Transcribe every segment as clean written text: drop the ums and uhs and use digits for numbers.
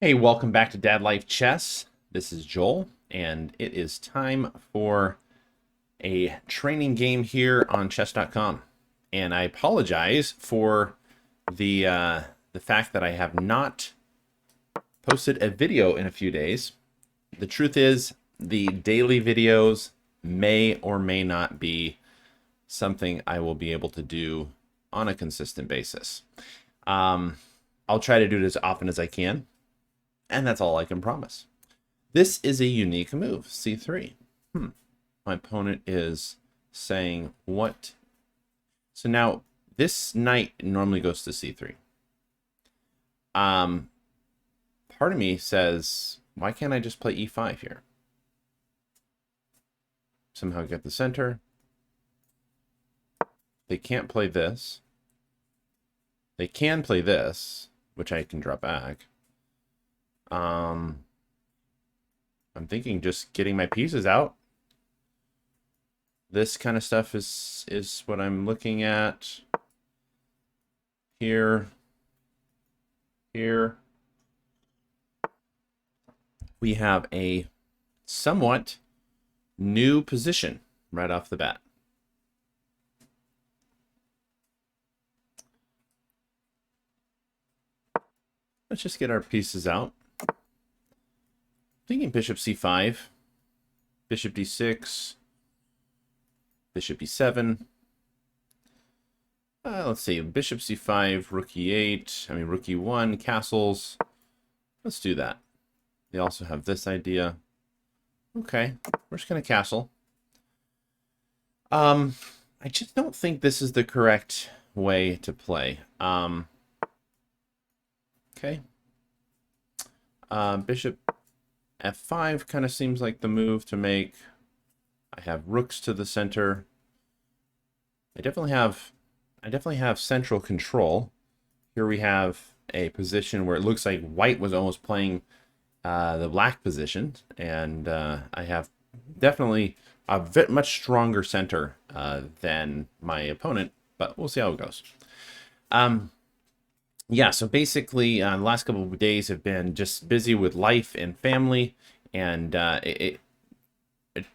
Hey, welcome back to Dad Life Chess. This is Joel, and it is time for a training game here on chess.com. And I apologize for the fact that I have not posted a video in a few days. The truth is, the daily videos may or may not be something I will be able to do on a consistent basis. I'll try to do it as often as I can. And that's all I can promise. This is a unique move, c3. My opponent is saying what? So now this knight normally goes to c3. Part of me says, why can't I just play e5 here? Somehow get the center. They can't play this. They can play this, which I can drop back. I'm thinking just getting my pieces out. This kind of stuff is what I'm looking at. Here. We have a somewhat new position right off the bat. Let's just get our pieces out. Thinking bishop c5, bishop d6, bishop e7. Let's see, bishop c5, rook e8, rook e1, castles. Let's do that. They also have this idea. Okay, we're just going to castle. I just don't think this is the correct way to play. Okay. Bishop f5 kind of seems like the move to make. I have rooks to the center. I definitely have central control. Here we have a position where it looks like white was almost playing the black position, and I have definitely a much stronger center than my opponent, but we'll see how it goes. Yeah, so basically, the last couple of days have been just busy with life and family, and it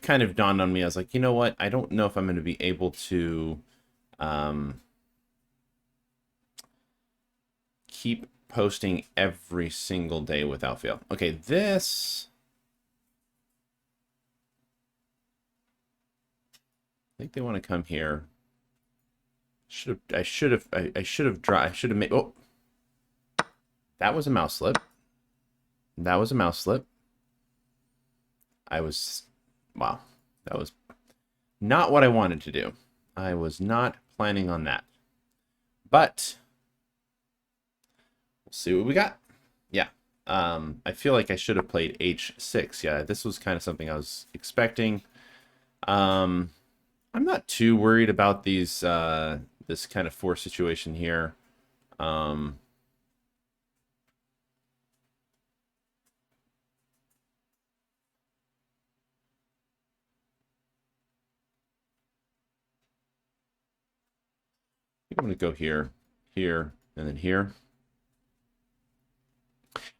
kind of dawned on me. I was like, you know what? I don't know if I'm going to be able to keep posting every single day without fail. Okay, this... I think they want to come here. I should have made... Oh! That was a mouse slip. That was a mouse slip. Wow. That was not what I wanted to do. I was not planning on that. But we'll see what we got. Yeah. I feel like I should have played h6. Yeah, this was kind of something I was expecting. I'm not too worried about these this kind of force situation here. I'm going to go here, here, and then here.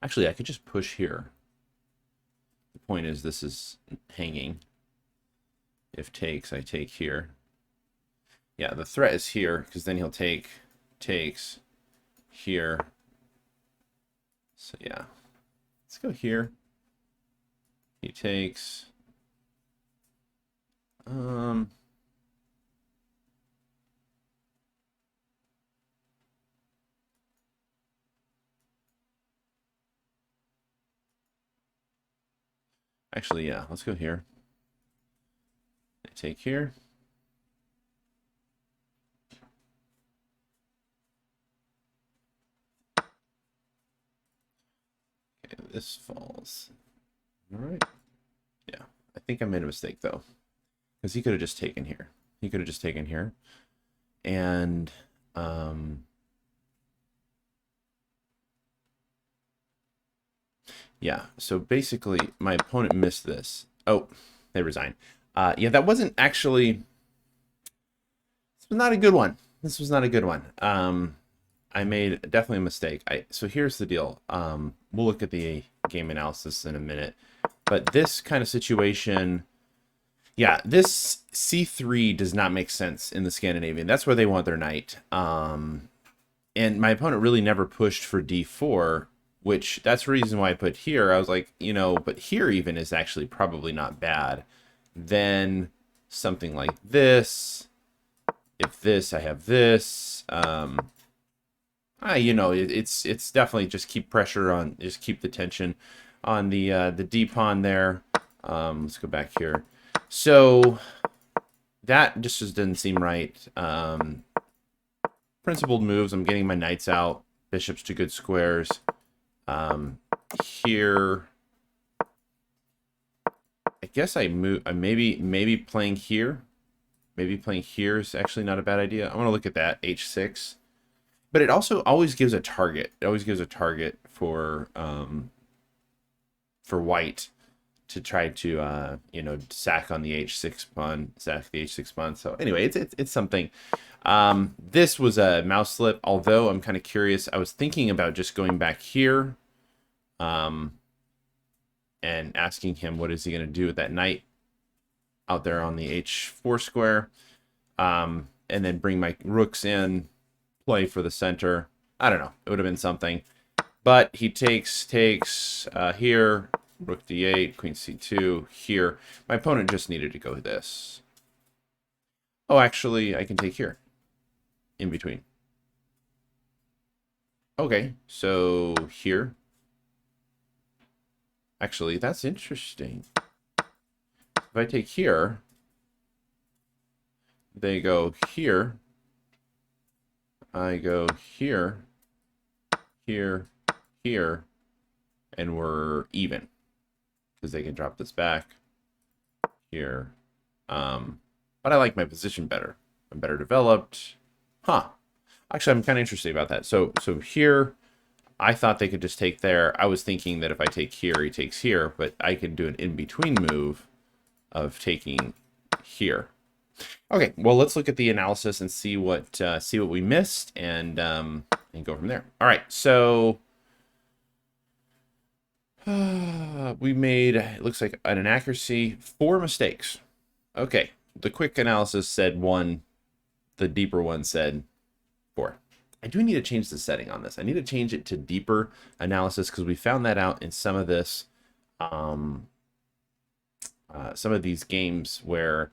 Actually, I could just push here. The point is, this is hanging. If takes, I take here. Yeah, the threat is here, because then he'll takes here. So yeah, let's go here. He takes. Actually, yeah, let's go here. I take here. Okay, this falls. All right. Yeah, I think I made a mistake, though. Because he could have just taken here. He could have just taken here. And, yeah, so basically, my opponent missed this. Oh, they resigned. Yeah, that wasn't actually... This was not a good one. This was not a good one. I made definitely a mistake. So here's the deal. We'll look at the game analysis in a minute, but this kind of situation, yeah, this C3 does not make sense in the Scandinavian. That's where they want their knight. And my opponent really never pushed for D4, which that's the reason why I put here. I was like, you know, but here even is actually probably not bad. Then something like this. If this, I have this. You know, it's definitely just keep pressure on, just keep the tension on the D pawn there. Let's go back here. So that just didn't seem right. Principled moves. I'm getting my knights out, bishops to good squares. Here, I guess I move. Maybe playing here. Maybe playing here is actually not a bad idea. I want to look at that H6. But it also always gives a target. It always gives a target for white to try to you know, sack on the H6 pawn, sack the H6 pawn. So anyway, it's something. This was a mouse slip. Although I'm kind of curious, I was thinking about just going back here, and asking him what is he going to do with that knight out there on the H4 square, and then bring my rooks in. Play for the center. I don't know. It would have been something. But he takes here, rook d8, queen c2, here. My opponent just needed to go this. Oh, actually, I can take here. In between. Okay, so here. Actually, that's interesting. If I take here, they go here. I go here, here, here, and we're even. Because they can drop this back here. But I like my position better. I'm better developed. Huh. Actually, I'm kind of interested about that. So here, I thought they could just take there. I was thinking that if I take here, he takes here. But I could do an in-between move of taking here. Okay, well, let's look at the analysis and see what we missed, and go from there. All right, so we made, it looks like an inaccuracy, 4 mistakes. Okay, the quick analysis said 1, the deeper one said 4. I do need to change the setting on this. I need to change it to deeper analysis because we found that out in some of this, some of these games where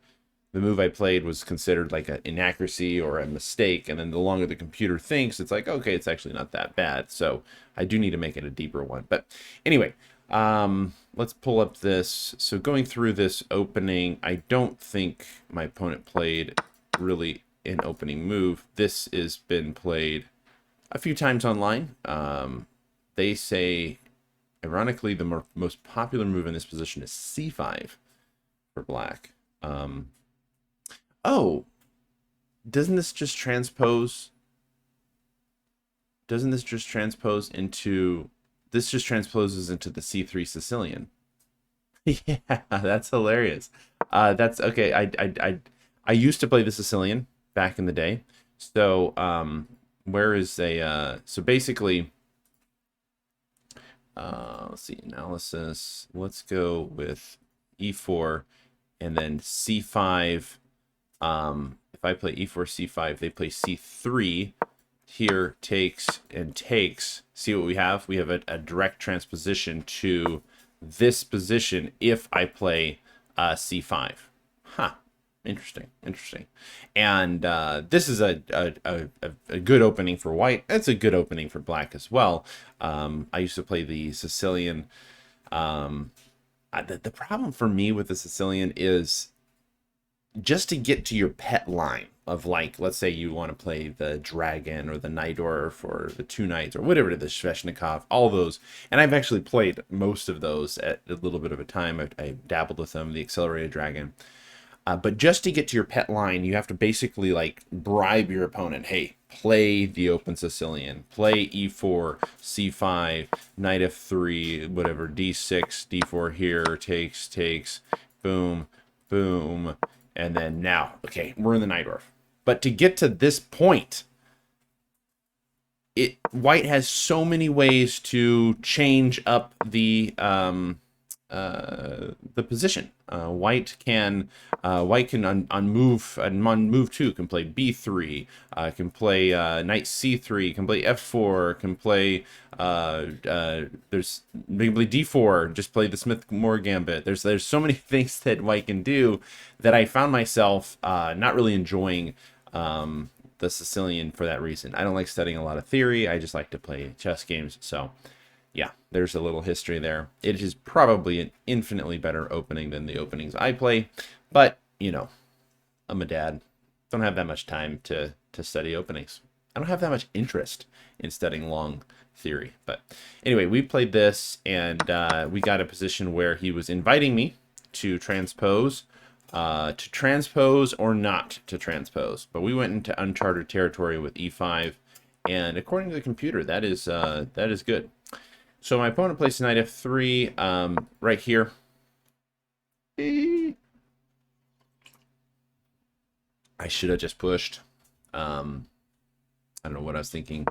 the move I played was considered like an inaccuracy or a mistake, and then the longer the computer thinks, it's like, okay, it's actually not that bad. So I do need to make it a deeper one. But anyway, let's pull up this. So going through this opening, I don't think my opponent played really an opening move. This has been played a few times online. They say, ironically, the most popular move in this position is c5 for black. Oh, doesn't this just transpose? Doesn't this just transpose into? This just transposes into the C3 Sicilian. Yeah, that's hilarious. That's okay. I used to play the Sicilian back in the day. So where is a so basically, let's see, analysis. Let's go with E4 and then C5. If I play e4, c5, they play c3. Here, takes and takes. See what we have? We have a direct transposition to this position if I play c5. Huh. Interesting. Interesting. And this is a good opening for white. It's a good opening for black as well. I used to play the Sicilian. The problem for me with the Sicilian is just to get to your pet line of, like, let's say you want to play the dragon or the Najdorf or the 2 knights or whatever, the Sveshnikov, all those. And I've actually played most of those at a little bit of a time. I dabbled with them, the accelerated dragon. But just to get to your pet line, you have to basically like bribe your opponent. Hey, play the open Sicilian, play e4, c5, knight f3, whatever, d6, d4 here, takes, boom, boom. And then now, okay, we're in the Najdorf. But to get to this point, white has so many ways to change up the position. White can on move 2 can play b3, can play knight c3, can play f4, can play there's maybe play d4, just play the Smith-Morra gambit. There's so many things that white can do that I found myself not really enjoying the Sicilian for that reason. I don't like studying a lot of theory. I just like to play chess games. So yeah, there's a little history there. It is probably an infinitely better opening than the openings I play, but you know, I'm a dad. Don't have that much time to study openings. I don't have that much interest in studying long theory. But anyway, we played this, and we got a position where he was inviting me to transpose or not to transpose. But we went into uncharted territory with e5, and according to the computer, that is good. So my opponent placed knight f3 right here. I should have just pushed. I don't know what I was thinking.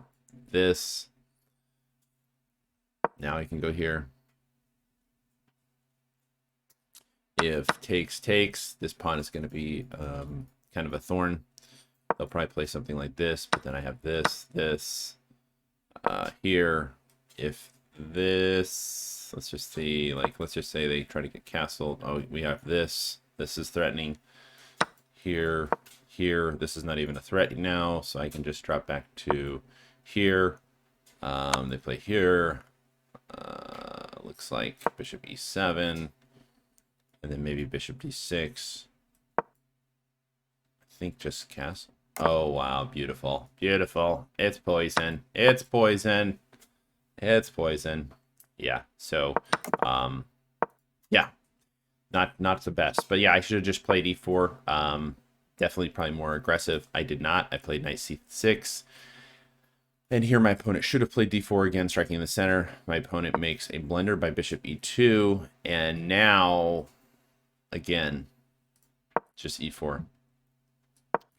This. Now I can go here. If takes, this pawn is going to be kind of a thorn. They'll probably play something like this, but then I have this here. If this, let's just see, like, let's just say they try to get castled. Oh, we have this. This is threatening. Here. This is not even a threat now, so I can just drop back to here. They play here. Looks like bishop e7. And then maybe bishop d6. I think just castle. Oh, wow. Beautiful. Beautiful. It's poison. It's poison. It's poison. Yeah. So, yeah. Not the best. But yeah, I should have just played e4. Definitely probably more aggressive. I did not. I played knight c6. And here my opponent should have played d4 again, striking in the center. My opponent makes a blunder by bishop e2. And now, again, just e4.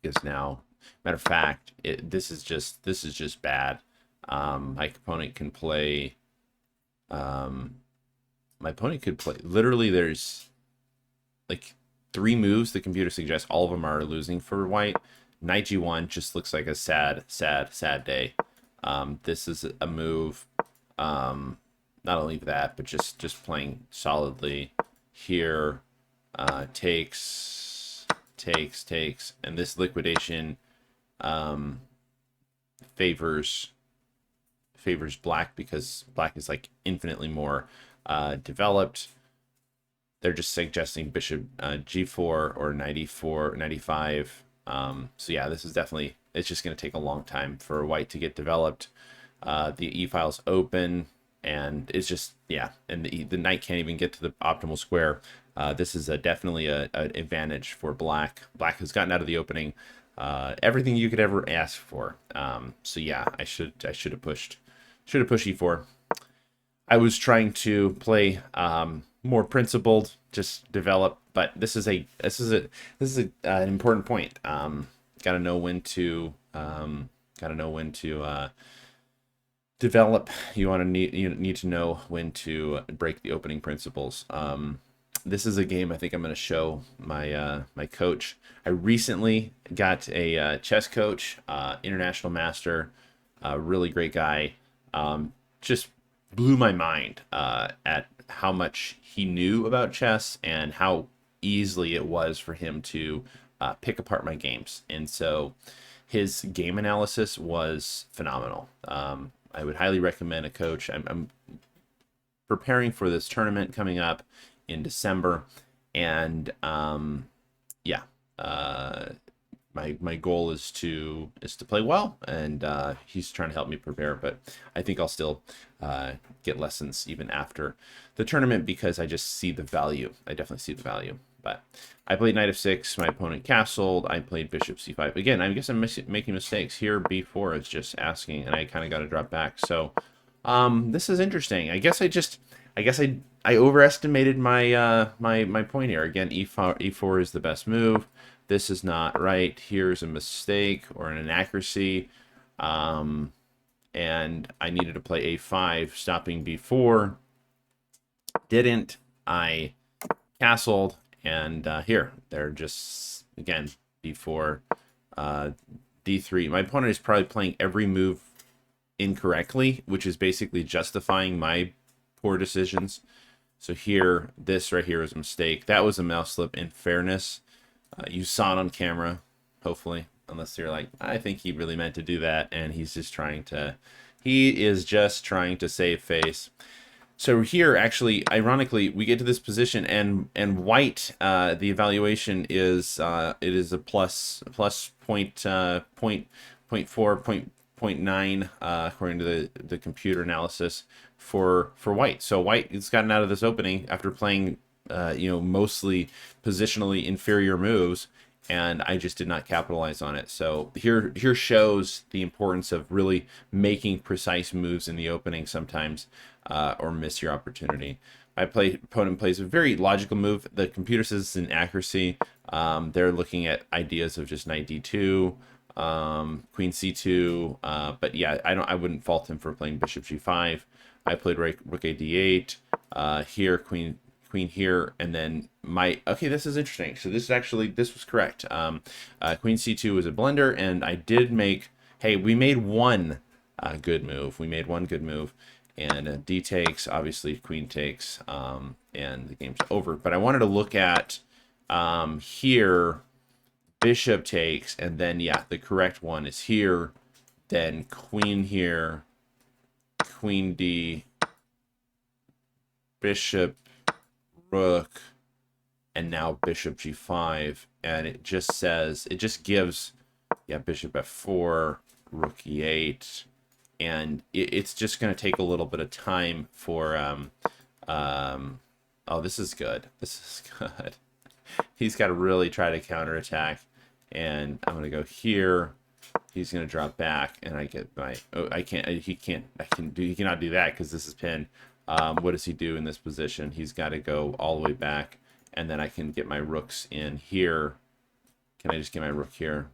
Because now, matter of fact, this is just bad. My opponent can play. My opponent could play. Literally, there's like 3 moves the computer suggests. All of them are losing for white. Knight g1 just looks like a sad day. This is a move. Not only that, but just playing solidly here. Takes, and this liquidation favors black because black is like infinitely more developed. They're just suggesting bishop g4 or knight e4, knight e5. So yeah, this is definitely, it's just going to take a long time for white to get developed. The e-file's open, and it's just, yeah, and the knight can't even get to the optimal square. This is definitely an advantage for black. Black has gotten out of the opening everything you could ever ask for. So yeah, I should have pushed e4. I was trying to play more principled, just develop, but this is an important point. Gotta know when to develop. You need to know when to break the opening principles. This is a game I think I'm going to show my my coach. I recently got a chess coach, international master, really great guy. Just blew my mind at how much he knew about chess and how easily it was for him to pick apart my games. And so his game analysis was phenomenal. I would highly recommend a coach. I'm preparing for this tournament coming up in December, and yeah, my goal is to play well, and he's trying to help me prepare. But I think I'll still get lessons even after the tournament because I just see the value. I definitely see the value. But I played knight f6. My opponent castled. I played bishop c5. Again, I guess I'm making mistakes here. b4 is just asking, and I kind of got to drop back. So this is interesting. I guess I overestimated my my point here. Again, e4 is the best move. This is not right. Here's a mistake or an inaccuracy. And and I needed to play a5, stopping b4. Didn't. I castled, and here they're just again b4, d3. My opponent is probably playing every move incorrectly, which is basically justifying my poor decisions. So here, this right here was a mistake. That was a mouse slip. In fairness, you saw it on camera, hopefully, unless you're like, I think he really meant to do that, and he is just trying to save face. So here, actually, ironically, we get to this position, and white, the evaluation is it is a plus point 0.9 according to the computer analysis for white. So white has gotten out of this opening after playing mostly positionally inferior moves, and I just did not capitalize on it. So here shows the importance of really making precise moves in the opening sometimes, or miss your opportunity. My opponent plays a very logical move. The computer says it's an accuracy. They're looking at ideas of just knight d2, queen c2, but yeah, I wouldn't fault him for playing bishop g5. I played rook a d8, here queen here, and then okay, this is interesting. So this was correct. Queen c2 was a blunder, and I did make, hey, we made one good move. We made one good move, and d takes, obviously queen takes, and the game's over. But I wanted to look at here, bishop takes, and then yeah, the correct one is here, then queen here, queen d, bishop, rook, and now bishop g5, and it just gives, yeah, bishop f4, rook e8, and it's just going to take a little bit of time for oh, this is good. He's got to really try to counterattack, and I'm going to go here. He's going to drop back, and I get my, oh, he cannot do that because this is pinned. What does he do in this position? He's got to go all the way back, and then I can get my rooks in here. Can I just get my rook here?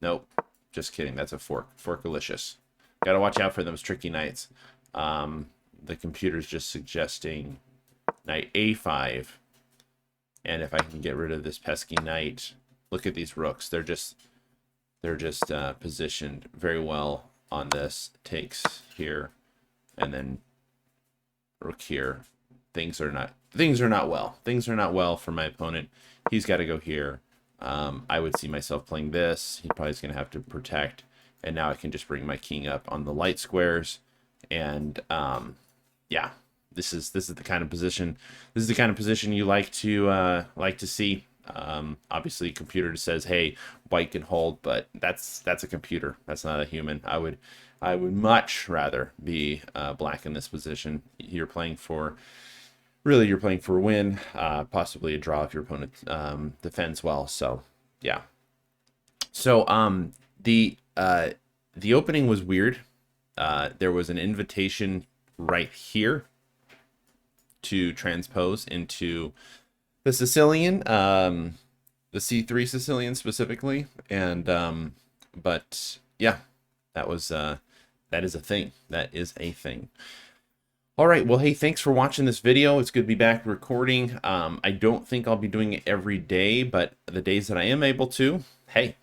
Nope. Just kidding. That's a forkalicious. Got to watch out for those tricky knights. The computer's just suggesting knight a5. And if I can get rid of this pesky knight, look at these rooks. They're just positioned very well on this. Takes here, and then rook here. Things are not well. Things are not well for my opponent. He's got to go here. I would see myself playing this. He probably is going to have to protect, and now I can just bring my king up on the light squares, and yeah, this is the kind of position. This is the kind of position you like to see. Obviously, computer says, hey, white can hold, but that's a computer. That's not a human. I would much rather be black in this position. You're playing for a win, possibly a draw if your opponent defends well. So yeah. So the opening was weird. There was an invitation right here to transpose into the Sicilian, the C3 Sicilian specifically, and but yeah, that is a thing. That is a thing. All right, well, hey, thanks for watching this video. It's good to be back recording. I don't think I'll be doing it every day, but the days that I am able to, hey,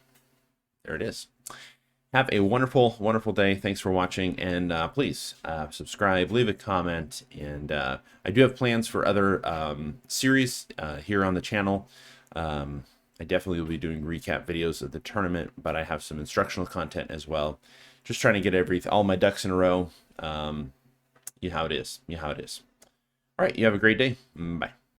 there it is. Have a wonderful, wonderful day. Thanks for watching, and please subscribe, leave a comment, and I do have plans for other series here on the channel. I definitely will be doing recap videos of the tournament, but I have some instructional content as well. Just trying to get all my ducks in a row. You know how it is. All right, you have a great day. Bye.